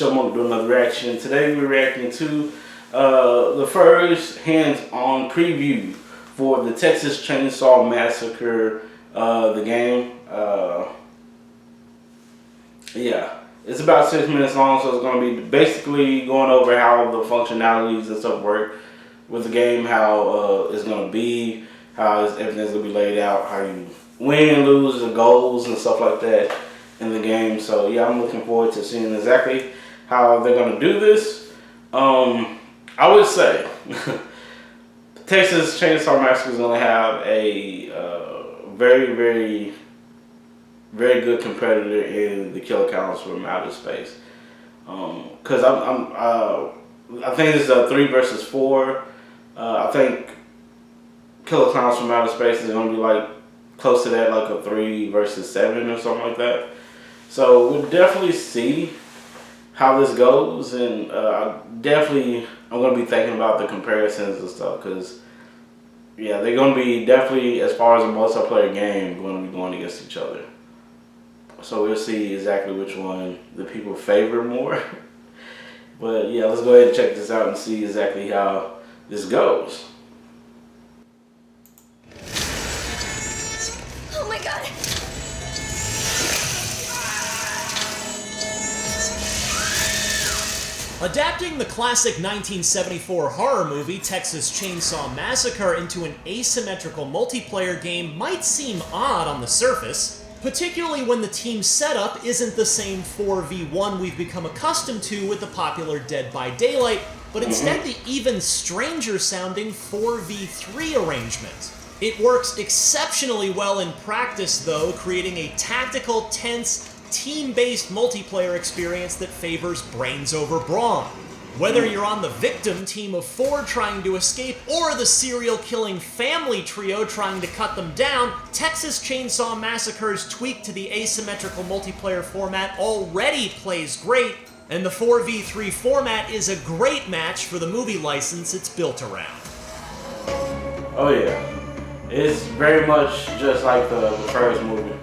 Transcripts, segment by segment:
Chipmunk doing another reaction. Today we're reacting to the first hands-on preview for the Texas Chain Saw Massacre, the game. Yeah, it's about 6 minutes long, so it's going to be basically going over how the functionalities and stuff work with the game, how it's going to be, how everything's going to be laid out, how you win, lose, the goals and stuff like that in the game. So yeah, I'm looking forward to seeing exactly how they're going to do this. I would say Texas Chain Saw Massacre is going to have a very, very, very good competitor in the kill counts from outer space. Because I think it's a 3 versus 4. I think Killer Clowns from Outer Space is going to be like close to that, like a 3 versus 7 or something like that. So we'll definitely see how this goes, and I'm going to be thinking about the comparisons and stuff, because yeah, they're going to be definitely, as far as a multiplayer game, going to be going against each other. So we'll see exactly which one the people favor more. But yeah, let's go ahead and check this out and see exactly how this goes. Oh my god! Adapting the classic 1974 horror movie Texas Chain Saw Massacre into an asymmetrical multiplayer game might seem odd on the surface, particularly when the team setup isn't the same 4v1 we've become accustomed to with the popular Dead by Daylight, but instead the even stranger sounding 4v3 arrangement. It works exceptionally well in practice though, creating a tactical, tense, team-based multiplayer experience that favors brains over brawn. Whether you're on the victim team of 4 trying to escape, or the serial-killing family trio trying to cut them down, Texas Chain Saw Massacre's tweak to the asymmetrical multiplayer format already plays great, and the 4v3 format is a great match for the movie license it's built around. Oh yeah, it's very much just like the first movie.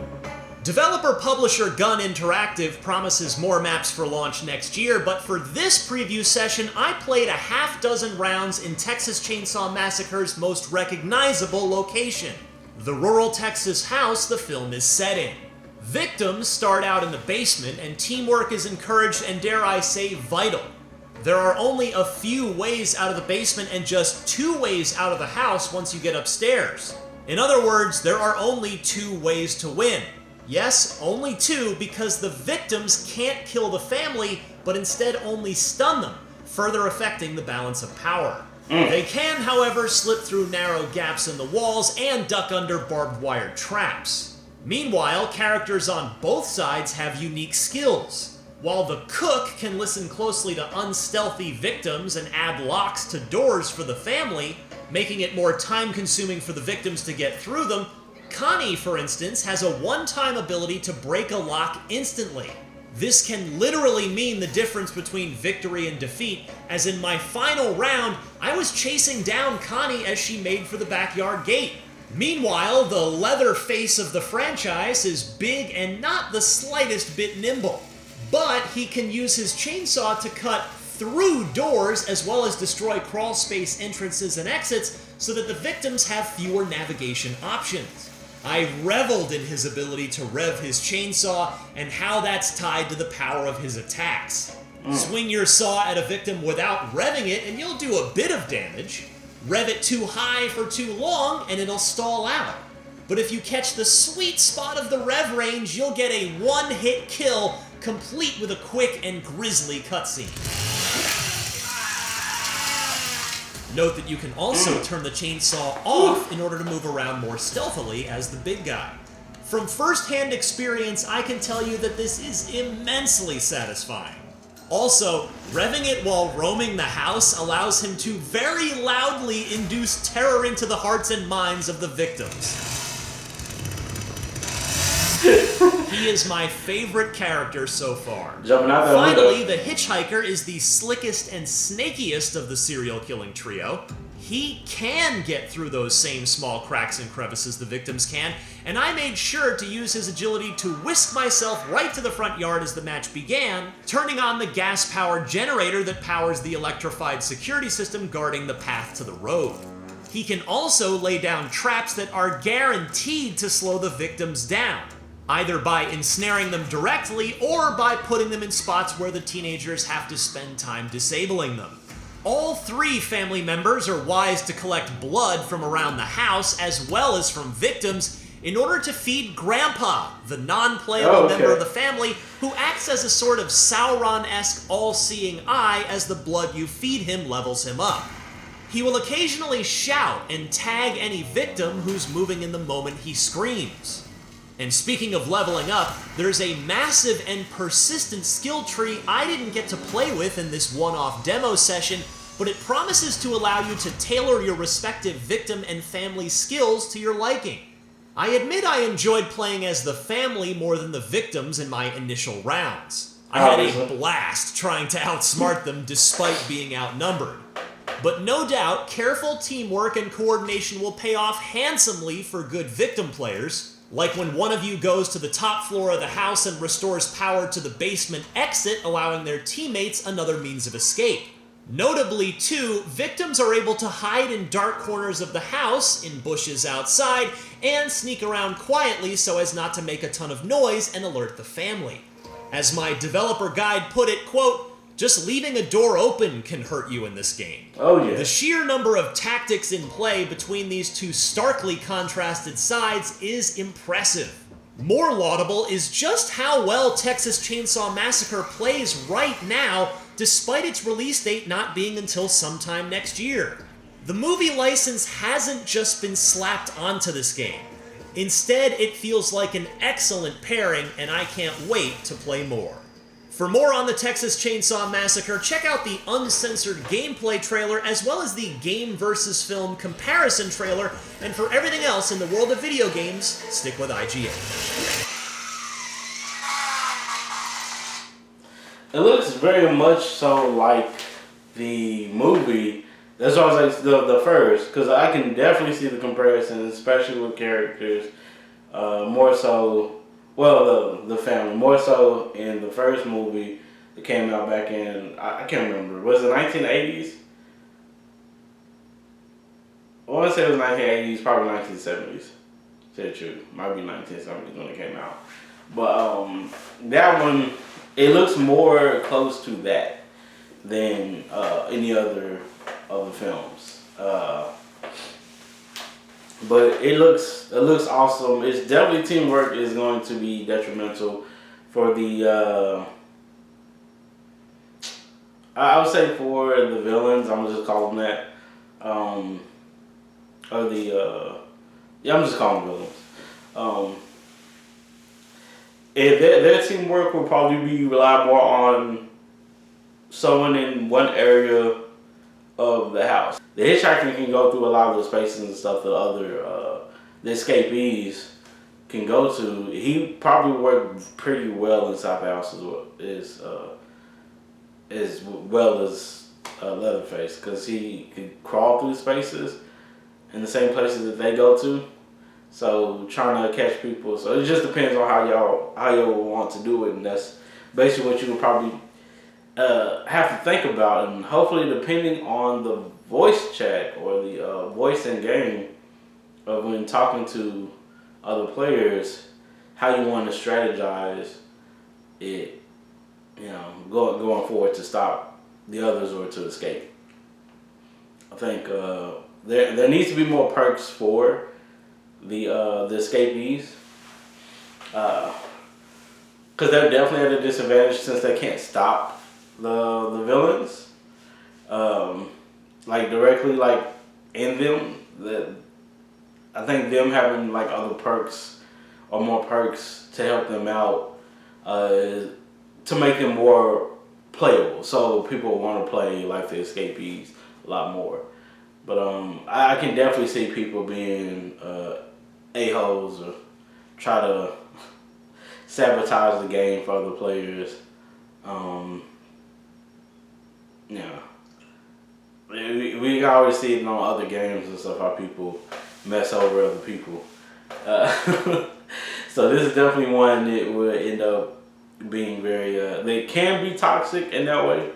Developer-publisher Gun Interactive promises more maps for launch next year, but for this preview session, I played a half-dozen rounds in Texas Chain Saw Massacre's most recognizable location, the rural Texas house the film is set in. Victims start out in the basement, and teamwork is encouraged and, dare I say, vital. There are only a few ways out of the basement and just 2 ways out of the house once you get upstairs. In other words, there are only 2 ways to win. Yes, only 2, because the victims can't kill the family, but instead only stun them, further affecting the balance of power. They can, however, slip through narrow gaps in the walls and duck under barbed wire traps. Meanwhile, characters on both sides have unique skills. While the cook can listen closely to unstealthy victims and add locks to doors for the family, making it more time-consuming for the victims to get through them, Connie, for instance, has a one-time ability to break a lock instantly. This can literally mean the difference between victory and defeat, as in my final round, I was chasing down Connie as she made for the backyard gate. Meanwhile, the leather face of the franchise is big and not the slightest bit nimble. But he can use his chainsaw to cut through doors as well as destroy crawl space entrances and exits so that the victims have fewer navigation options. I reveled in his ability to rev his chainsaw and how that's tied to the power of his attacks. Swing your saw at a victim without revving it and you'll do a bit of damage. Rev it too high for too long and it'll stall out. But if you catch the sweet spot of the rev range, you'll get a one-hit kill, complete with a quick and grisly cutscene. Note that you can also turn the chainsaw off in order to move around more stealthily as the big guy. From first-hand experience, I can tell you that this is immensely satisfying. Also, revving it while roaming the house allows him to very loudly induce terror into the hearts and minds of the victims. He is my favorite character so far. Jumping out that Finally, window. the hitchhiker is the slickest and snakiest of the serial killing trio. He can get through those same small cracks and crevices the victims can, and I made sure to use his agility to whisk myself right to the front yard as the match began, turning on the gas-powered generator that powers the electrified security system guarding the path to the road. He can also lay down traps that are guaranteed to slow the victims down, either by ensnaring them directly or by putting them in spots where the teenagers have to spend time disabling them. All three family members are wise to collect blood from around the house as well as from victims in order to feed Grandpa, the non-playable member of the family, who acts as a sort of Sauron-esque all-seeing eye as the blood you feed him levels him up. He will occasionally shout and tag any victim who's moving in the moment he screams. And speaking of leveling up, there's a massive and persistent skill tree I didn't get to play with in this one-off demo session, but it promises to allow you to tailor your respective victim and family skills to your liking. I admit I enjoyed playing as the family more than the victims in my initial rounds. I had a blast trying to outsmart them despite being outnumbered. But no doubt, careful teamwork and coordination will pay off handsomely for good victim players, like when one of you goes to the top floor of the house and restores power to the basement exit, allowing their teammates another means of escape. Notably, too, victims are able to hide in dark corners of the house, in bushes outside, and sneak around quietly so as not to make a ton of noise and alert the family. As my developer guide put it, quote, "Just leaving a door open can hurt you in this game." Oh, yeah. The sheer number of tactics in play between these two starkly contrasted sides is impressive. More laudable is just how well Texas Chainsaw Massacre plays right now, despite its release date not being until sometime next year. The movie license hasn't just been slapped onto this game. Instead, it feels like an excellent pairing, and I can't wait to play more. For more on the Texas Chainsaw Massacre, check out the uncensored gameplay trailer as well as the game versus film comparison trailer, and for everything else in the world of video games, stick with IGN. It looks very much so like the movie. That's why I was like the first, because I can definitely see the comparison, especially with characters. More so. Well, the family, more so in the first movie that came out back in, I can't remember, was it 1980s? I want to say it was 1980s, probably 1970s. Say the truth, might be 1970s when it came out. But that one, it looks more close to that than any other of the films. But it looks awesome. It's definitely teamwork is going to be detrimental for the I would say for the villains. I'm gonna just call them that. Or the I'm just calling them villains. If their teamwork will probably be rely more on someone in one area of the house. The hitchhiker can go through a lot of the spaces and stuff that the escapees can go to. He probably worked pretty well inside the house as well as Leatherface, because he could crawl through spaces in the same places that they go to. So trying to catch people. So it just depends on how y'all want to do it, and that's basically what you would probably have to think about, and hopefully depending on the voice chat or the voice in game of when talking to other players, how you want to strategize it, going forward to stop the others or to escape. I think there needs to be more perks for the escapees, because they're definitely at a disadvantage since they can't stop the villains, like directly, like in them. I think them having like other perks or more perks to help them out, to make them more playable, so people want to play like the escapees a lot more. But I can definitely see people being a-holes or try to sabotage the game for other players. Yeah. We always see it on other games and stuff, how people mess over other people. So this is definitely one that will end up being very, they can be toxic in that way.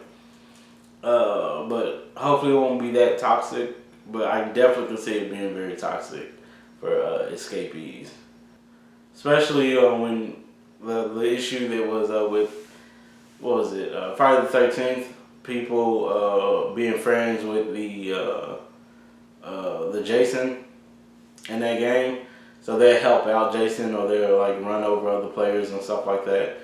But hopefully it won't be that toxic. But I definitely can see it being very toxic for escapees. Especially when the issue that was with, what was it, Friday the 13th, people being friends with the Jason in that game. So they help out Jason, or they'll like run over other players and stuff like that.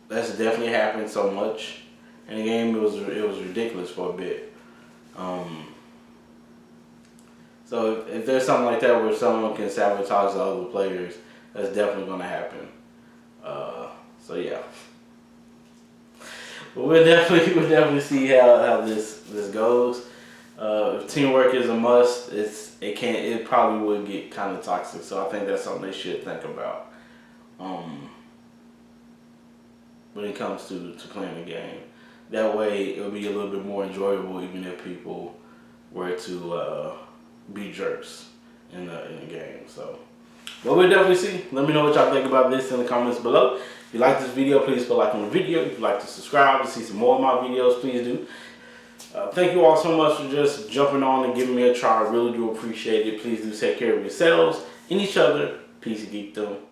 That's definitely happened so much in the game. It was ridiculous for a bit. So if there's something like that where someone can sabotage the other players, that's definitely going to happen. So yeah, but we'll definitely see how this goes. If teamwork is a must, it probably would get kind of toxic. So I think that's something they should think about when it comes to playing the game. That way it'll be a little bit more enjoyable, even if people were to be jerks in the game. So, but we'll definitely see. Let me know what y'all think about this in the comments below. If you like this video, please put a like on the video. If you'd like to subscribe to see some more of my videos, please do. Thank you all so much for just jumping on and giving me a try. I really do appreciate it. Please do take care of yourselves and each other. Peace, geekdom.